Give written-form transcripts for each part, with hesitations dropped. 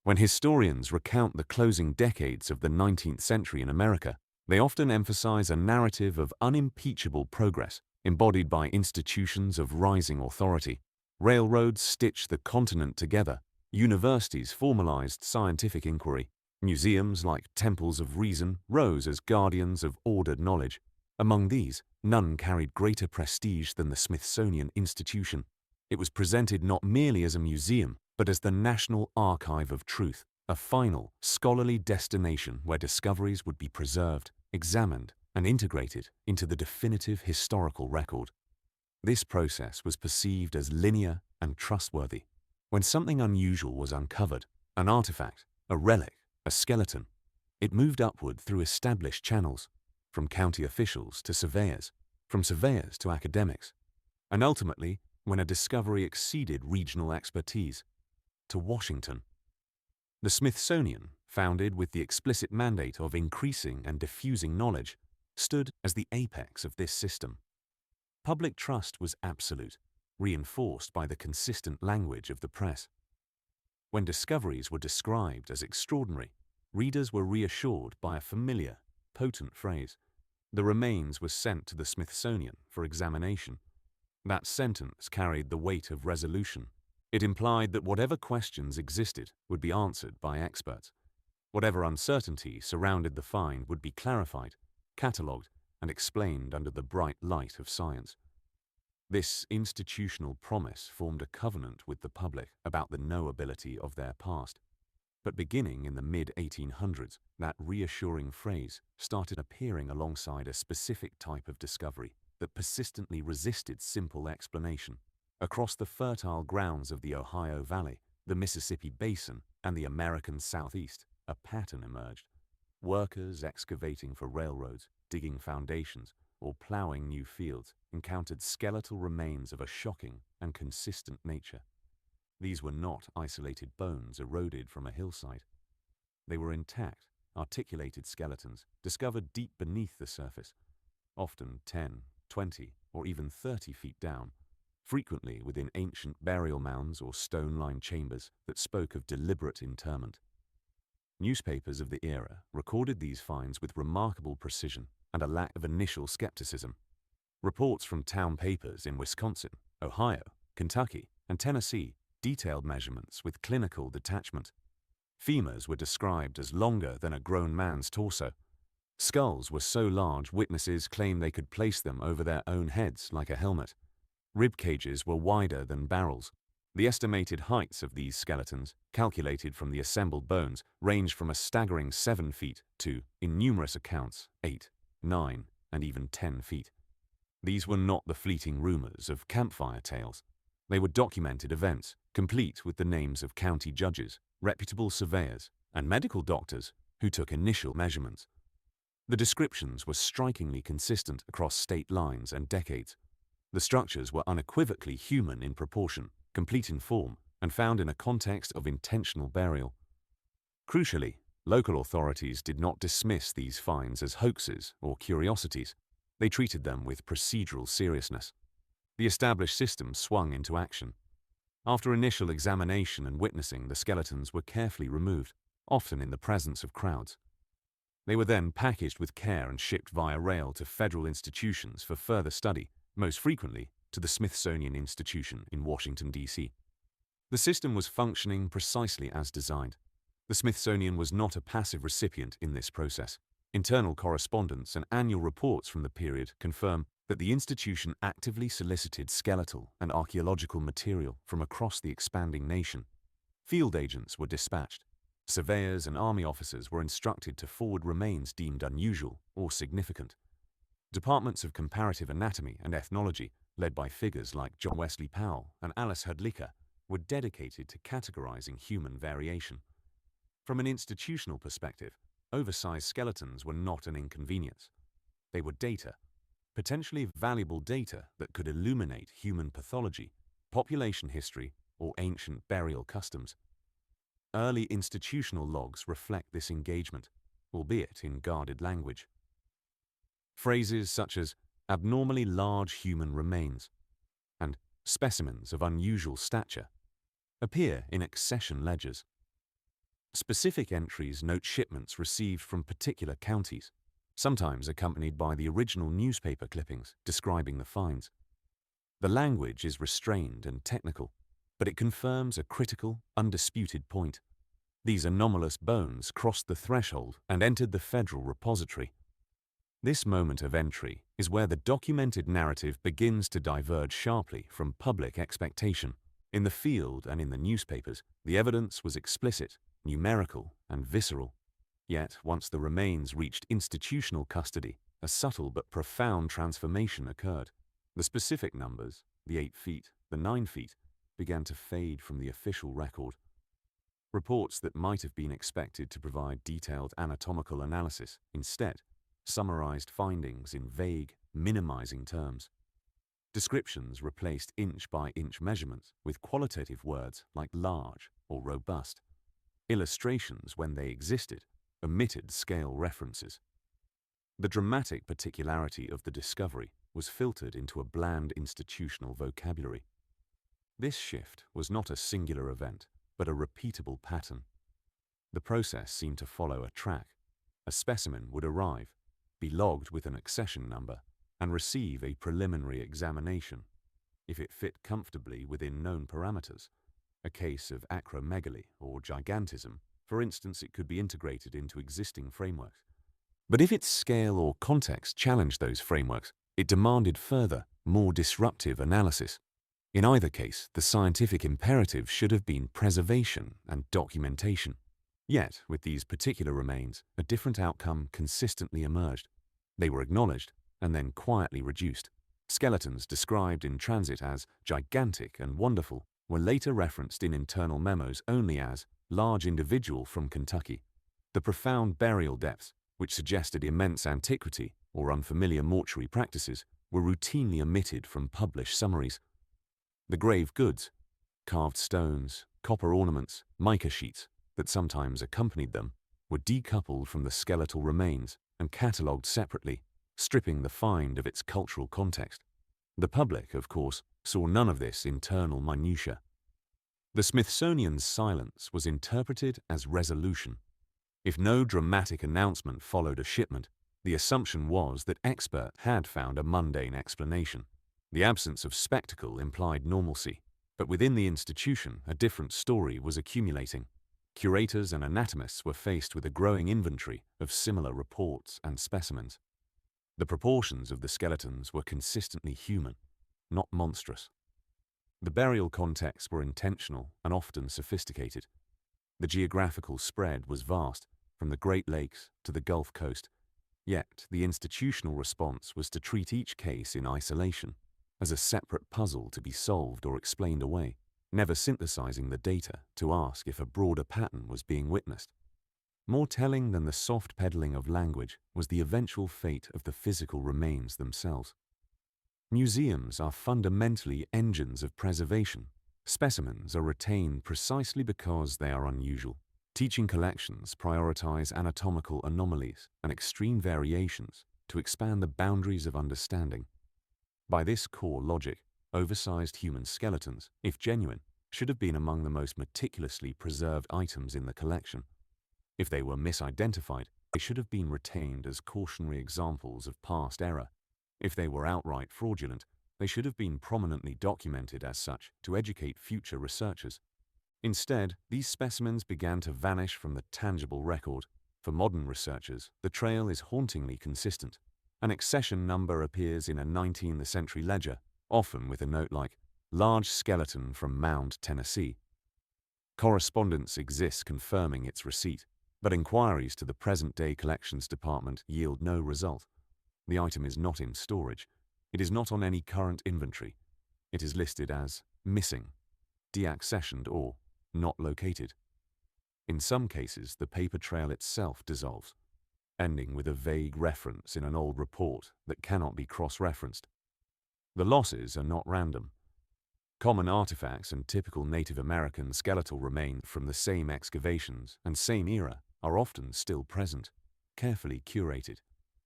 When historians recount the closing decades of the 19th century in America, they often emphasize a narrative of unimpeachable progress, embodied by institutions of rising authority. Railroads stitched the continent together, universities formalized scientific inquiry, museums like temples of reason rose as guardians of ordered knowledge. Among these, none carried greater prestige than the Smithsonian Institution. It was presented not merely as a museum, but as the National Archive of Truth, a final, scholarly destination where discoveries would be preserved, examined, and integrated into the definitive historical record. This process was perceived as linear and trustworthy. When something unusual was uncovered, an artifact, a relic, a skeleton, it moved upward through established channels, from county officials to surveyors, from surveyors to academics, and ultimately, when a discovery exceeded regional expertise, to Washington. The Smithsonian, founded with the explicit mandate of increasing and diffusing knowledge, stood as the apex of this system. Public trust was absolute, reinforced by the consistent language of the press. When discoveries were described as extraordinary, readers were reassured by a familiar, potent phrase. The remains were sent to the Smithsonian for examination. That sentence carried the weight of resolution. It implied that whatever questions existed would be answered by experts. Whatever uncertainty surrounded the find would be clarified, catalogued, and explained under the bright light of science. This institutional promise formed a covenant with the public about the knowability of their past. But beginning in the mid-1800s, that reassuring phrase started appearing alongside a specific type of discovery that persistently resisted simple explanation. Across the fertile grounds of the Ohio Valley, the Mississippi Basin, and the American Southeast, a pattern emerged. Workers excavating for railroads, digging foundations, or plowing new fields encountered skeletal remains of a shocking and consistent nature. These were not isolated bones eroded from a hillside. They were intact, articulated skeletons discovered deep beneath the surface, often 10, 20, or even 30 feet down, frequently within ancient burial mounds or stone-lined chambers that spoke of deliberate interment. Newspapers of the era recorded these finds with remarkable precision and a lack of initial skepticism. Reports from town papers in Wisconsin, Ohio, Kentucky, and Tennessee detailed measurements with clinical detachment. Femurs were described as longer than a grown man's torso. Skulls were so large witnesses claimed they could place them over their own heads like a helmet. Rib cages were wider than barrels. The estimated heights of these skeletons, calculated from the assembled bones, ranged from a staggering 7 feet to, in numerous accounts, 8, 9, and even 10 feet. These were not the fleeting rumors of campfire tales. They were documented events, complete with the names of county judges, reputable surveyors, and medical doctors who took initial measurements. The descriptions were strikingly consistent across state lines and decades. The structures were unequivocally human in proportion, complete in form, and found in a context of intentional burial. Crucially, local authorities did not dismiss these finds as hoaxes or curiosities. They treated them with procedural seriousness. The established system swung into action. After initial examination and witnessing, the skeletons were carefully removed, often in the presence of crowds. They were then packaged with care and shipped via rail to federal institutions for further study, most frequently to the Smithsonian Institution in Washington, D.C. The system was functioning precisely as designed. The Smithsonian was not a passive recipient in this process. Internal correspondence and annual reports from the period confirm that the institution actively solicited skeletal and archaeological material from across the expanding nation. Field agents were dispatched. Surveyors and army officers were instructed to forward remains deemed unusual or significant. Departments of comparative anatomy and ethnology, led by figures like John Wesley Powell and Alice Hrdlicka, were dedicated to categorizing human variation. From an institutional perspective, oversized skeletons were not an inconvenience. They were data, potentially valuable data that could illuminate human pathology, population history, or ancient burial customs. Early institutional logs reflect this engagement, albeit in guarded language. Phrases such as abnormally large human remains and specimens of unusual stature appear in accession ledgers. Specific entries note shipments received from particular counties, sometimes accompanied by the original newspaper clippings describing the finds. The language is restrained and technical, but it confirms a critical, undisputed point. These anomalous bones crossed the threshold and entered the federal repository. This moment of entry is where the documented narrative begins to diverge sharply from public expectation. In the field and in the newspapers, the evidence was explicit, numerical, and visceral. Yet, once the remains reached institutional custody, a subtle but profound transformation occurred. The specific numbers, the 8 feet, the 9 feet, began to fade from the official record. Reports that might have been expected to provide detailed anatomical analysis instead summarized findings in vague, minimizing terms. Descriptions replaced inch-by-inch measurements with qualitative words like large or robust. Illustrations, when they existed, omitted scale references. The dramatic particularity of the discovery was filtered into a bland institutional vocabulary. This shift was not a singular event, but a repeatable pattern. The process seemed to follow a track. A specimen would arrive, be logged with an accession number, and receive a preliminary examination. If it fit comfortably within known parameters, a case of acromegaly or gigantism, for instance, it could be integrated into existing frameworks. But if its scale or context challenged those frameworks, it demanded further, more disruptive analysis. In either case, the scientific imperative should have been preservation and documentation. Yet, with these particular remains, a different outcome consistently emerged. They were acknowledged and then quietly reduced. Skeletons described in transit as gigantic and wonderful were later referenced in internal memos only as large individual from Kentucky. The profound burial depths, which suggested immense antiquity or unfamiliar mortuary practices, were routinely omitted from published summaries. The grave goods, carved stones, copper ornaments, mica sheets, that sometimes accompanied them, were decoupled from the skeletal remains and catalogued separately, stripping the find of its cultural context. The public, of course, saw none of this internal minutiae. The Smithsonian's silence was interpreted as resolution. If no dramatic announcement followed a shipment, the assumption was that experts had found a mundane explanation. The absence of spectacle implied normalcy, but within the institution a different story was accumulating. Curators and anatomists were faced with a growing inventory of similar reports and specimens. The proportions of the skeletons were consistently human, not monstrous. The burial contexts were intentional and often sophisticated. The geographical spread was vast, from the Great Lakes to the Gulf Coast, yet the institutional response was to treat each case in isolation, as a separate puzzle to be solved or explained away, never synthesizing the data to ask if a broader pattern was being witnessed. More telling than the soft peddling of language was the eventual fate of the physical remains themselves. Museums are fundamentally engines of preservation. Specimens are retained precisely because they are unusual. Teaching collections prioritize anatomical anomalies and extreme variations to expand the boundaries of understanding. By this core logic, oversized human skeletons, if genuine, should have been among the most meticulously preserved items in the collection. If they were misidentified, they should have been retained as cautionary examples of past error. If they were outright fraudulent, they should have been prominently documented as such to educate future researchers. Instead, these specimens began to vanish from the tangible record. For modern researchers, the trail is hauntingly consistent. An accession number appears in a 19th century ledger, often with a note like, "Large skeleton from Mound, Tennessee." Correspondence exists confirming its receipt, but inquiries to the present-day collections department yield no result. The item is not in storage. It is not on any current inventory. It is listed as missing, deaccessioned, or not located. In some cases, the paper trail itself dissolves, ending with a vague reference in an old report that cannot be cross-referenced. The losses are not random. Common artifacts and typical Native American skeletal remains from the same excavations and same era are often still present, carefully curated.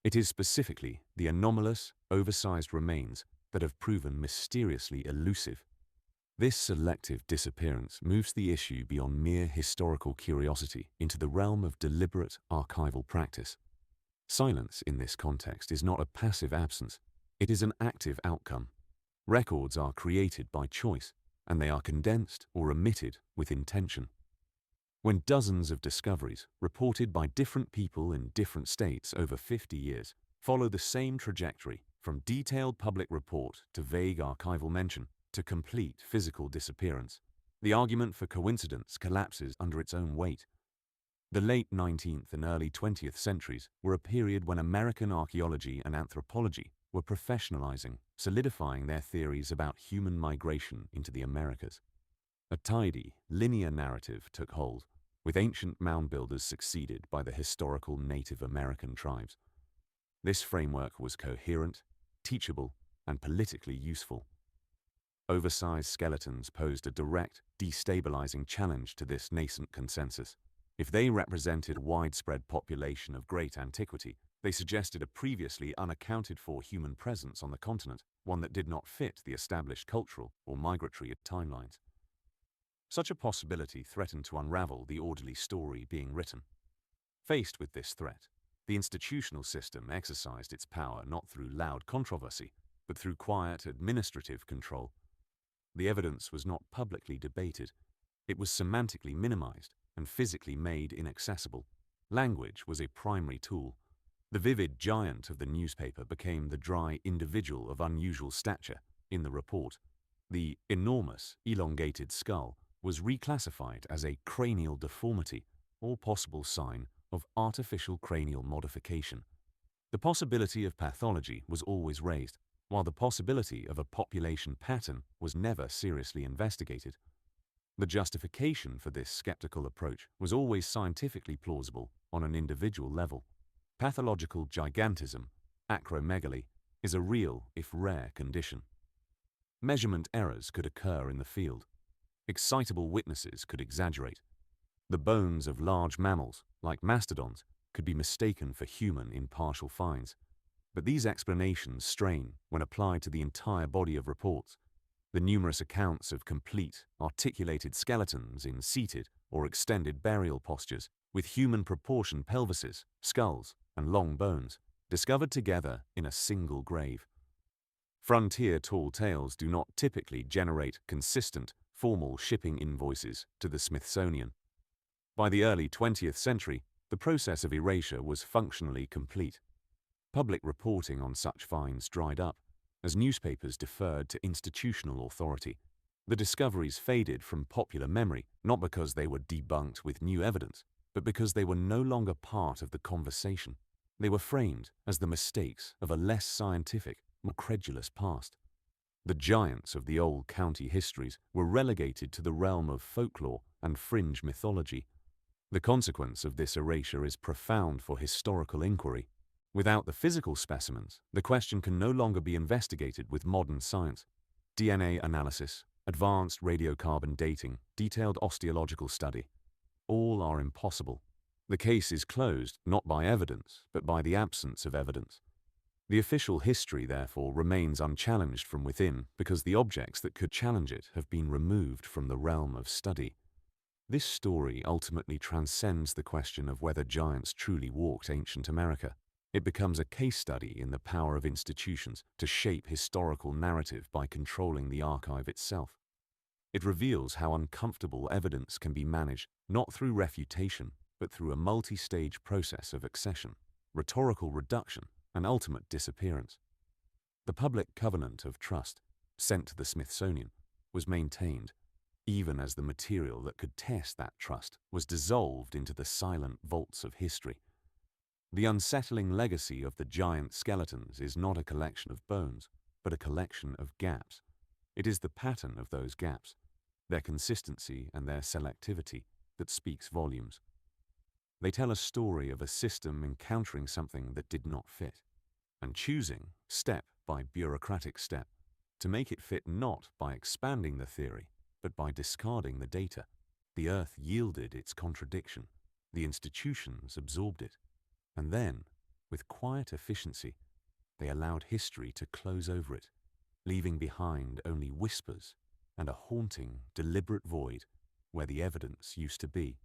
It is specifically the anomalous, oversized remains that have proven mysteriously elusive. This selective disappearance moves the issue beyond mere historical curiosity into the realm of deliberate archival practice. Silence in this context is not a passive absence, it is an active outcome. Records are created by choice, and they are condensed or omitted with intention. When dozens of discoveries, reported by different people in different states over 50 years, follow the same trajectory, from detailed public report to vague archival mention to complete physical disappearance, the argument for coincidence collapses under its own weight. The late 19th and early 20th centuries were a period when American archaeology and anthropology were professionalizing, solidifying their theories about human migration into the Americas. A tidy, linear narrative took hold, with ancient mound builders succeeded by the historical Native American tribes. This framework was coherent, teachable, and politically useful. Oversized skeletons posed a direct, destabilizing challenge to this nascent consensus. If they represented a widespread population of great antiquity, they suggested a previously unaccounted-for human presence on the continent, one that did not fit the established cultural or migratory timelines. Such a possibility threatened to unravel the orderly story being written. Faced with this threat, the institutional system exercised its power not through loud controversy, but through quiet administrative control. The evidence was not publicly debated. It was semantically minimized and physically made inaccessible. Language was a primary tool. The vivid giant of the newspaper became the dry individual of unusual stature in the report. The enormous, elongated skull was reclassified as a cranial deformity or possible sign of artificial cranial modification. The possibility of pathology was always raised, while the possibility of a population pattern was never seriously investigated. The justification for this skeptical approach was always scientifically plausible on an individual level. Pathological gigantism, acromegaly, is a real, if rare, condition. Measurement errors could occur in the field. Excitable witnesses could exaggerate. The bones of large mammals, like mastodons, could be mistaken for human in partial finds. But these explanations strain when applied to the entire body of reports. The numerous accounts of complete, articulated skeletons in seated or extended burial postures, with human-proportioned pelvises, skulls, and long bones, discovered together in a single grave. Frontier tall tales do not typically generate consistent, formal shipping invoices to the Smithsonian. By the early 20th century, the process of erasure was functionally complete. Public reporting on such finds dried up, as newspapers deferred to institutional authority. The discoveries faded from popular memory, not because they were debunked with new evidence, but because they were no longer part of the conversation. They were framed as the mistakes of a less scientific, more credulous past. The giants of the old county histories were relegated to the realm of folklore and fringe mythology. The consequence of this erasure is profound for historical inquiry. Without the physical specimens, the question can no longer be investigated with modern science. DNA analysis, advanced radiocarbon dating, detailed osteological study, all are impossible. The case is closed not by evidence, but by the absence of evidence. The official history, therefore, remains unchallenged from within because the objects that could challenge it have been removed from the realm of study. This story ultimately transcends the question of whether giants truly walked ancient America. It becomes a case study in the power of institutions to shape historical narrative by controlling the archive itself. It reveals how uncomfortable evidence can be managed not through refutation, but through a multi-stage process of accession, rhetorical reduction, and ultimate disappearance. The public covenant of trust, sent to the Smithsonian, was maintained, even as the material that could test that trust was dissolved into the silent vaults of history. The unsettling legacy of the giant skeletons is not a collection of bones, but a collection of gaps. It is the pattern of those gaps, their consistency and their selectivity, that speaks volumes. They tell a story of a system encountering something that did not fit, and choosing, step by bureaucratic step, to make it fit not by expanding the theory, but by discarding the data. The earth yielded its contradiction, the institutions absorbed it, and then, with quiet efficiency, they allowed history to close over it, leaving behind only whispers and a haunting, deliberate void where the evidence used to be.